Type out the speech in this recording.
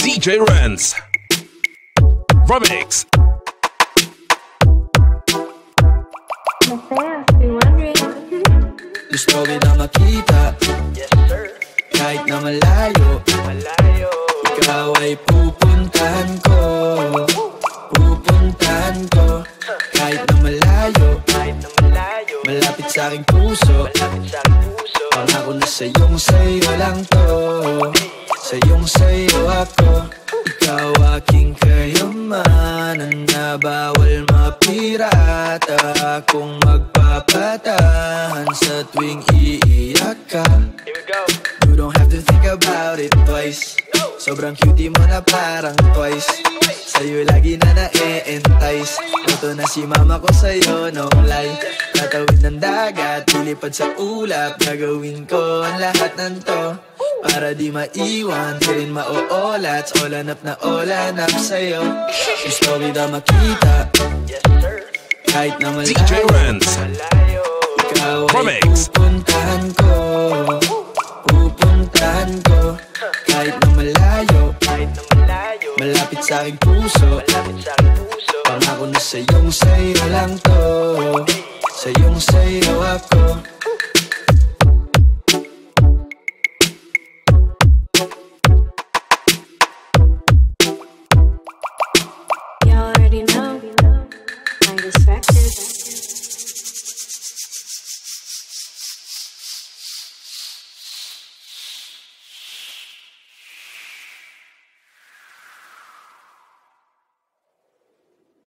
DJ Renz Remix. Gusto kita makita, kahit na malayo, ikaw ay pupuntahan ko. Kahit na malayo, malapit sa aking puso. Pangako na sa'yo lang to. Sa'yo ako. Ikaw aking kayamanan na bawal mapirata. Kung magpapatahan sa tuwing iiyak ka. You don't have to think about it twice. Sobrang cutie mo na parang twice. Sa'yo lagi na na-e-entice. Luto na si mama ko sa'yo, no lie. Tatawid ng dagat, lilipad sa ulap. Gagawin ko ang lahat ng to para di maiwan, di rin ma-o-olats. Olanap na olanap sa'yo. Gusto kita makita, kahit na malayo. DJ Renz Ikaw ay Remix. pupuntahan ko. Kahit na malayo, malapit sa aking puso. Pangako na sa'yo lang to. Sa'yo ako.